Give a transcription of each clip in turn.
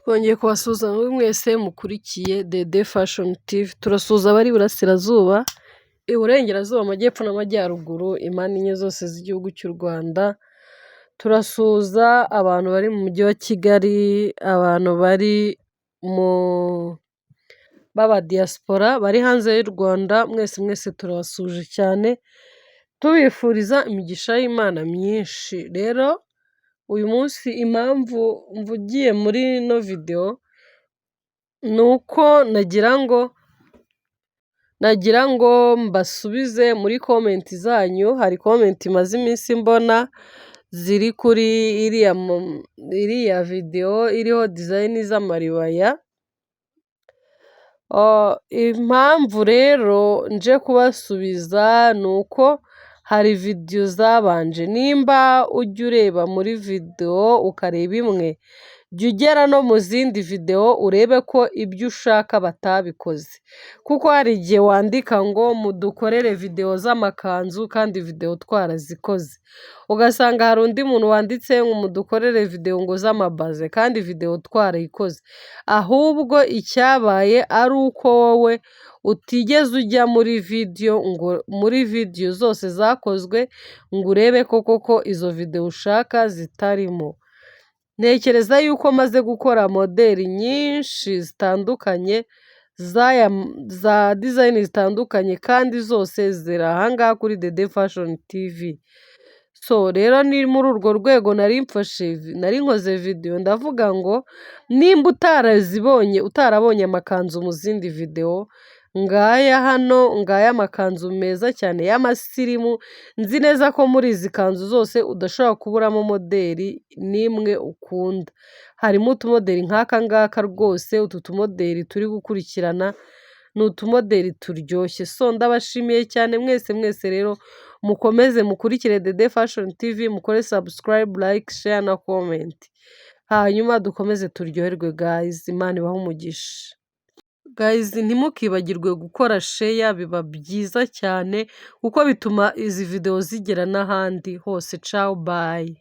Twongeye kubasuhuza mwese mukurikiye Dede Fashion TV. Turasuhuza abari Iburasirazuba, Iburengerazuba, Amajyepfo n'Amajyaruguru, impande enye zose z'igihugu cy'u Rwanda. Turasuhuza abantu bari mu mujyi wa Kigali, abantu bari mu diaspora bari hanze y'u Rwanda, mwese turabasuje cyane, tubifuriza imigisha y'Imana myinshi. Rero uyu munsi impamvu mvugiye muri ino video ni uko nagira ngo mbasubize muri komenti zanyu. Hari komenti maze iminsi mbona ziri kuri iriya video iriho design z'amaribaya. Impamvu rero nje kubasubiza ni uko hari video zabanje. Nimba ujya ureba muri video ukareba imwe, jya ugera no mu zindi video urebe ko ibyo ushaka batabikoze, kuko hari igihe wandika ngo mudukorere video z'amakanzu kandi video twarazikoze, ugasanga hari undi muntu wanditse ngo mudukorere video ngo z'amabaze kandi video twarayikoze. Ahubwo icyabaye ari uko wowe utigeze ujya muri video zose zakozwe ngo urebe koko izo video ushaka zitarimo. Ntekereza yuko maze gukora modeli nyinshi zitandukanye za design zitandukanye, kandi zose ziri ahangaha kuri Dede Fashion TV. So rero ni muri urwo rwego nari nkoze video ndavuga ngo nimba utarabonye amakanzu mu zindi video, ngaya hano, ngaya amakanzu meza cyane y'amasirimu. Nzi neza ko muri izi kanzu zose udashobora kuburamo modeli n'imwe ukunda. Harimo utumodeli nk'aka ngaka rwose, utu tumodeli turi gukurikirana ni utumodeli turyoshye. So ndabashimiye cyane mwese rero, mukomeze mukurikire Dede Fashion TV, mukore subscribe, like, share na comment, hanyuma dukomeze turyoherwe guys. Imana ibahe umugisha guys. Ntimukibagirwe gukora share, biba byiza cyane kuko bituma izi video zigera n'ahandi hose. Ciao, bye.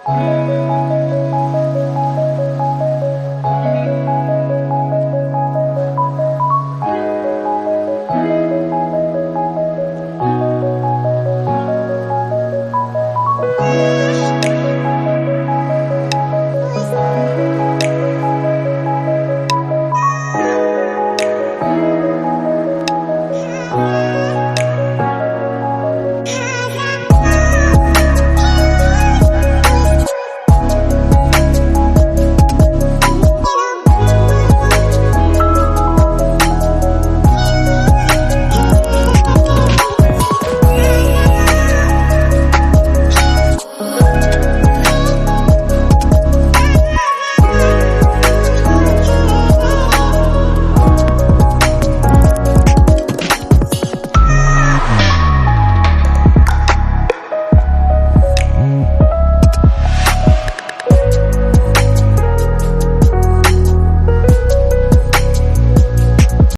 Thank you.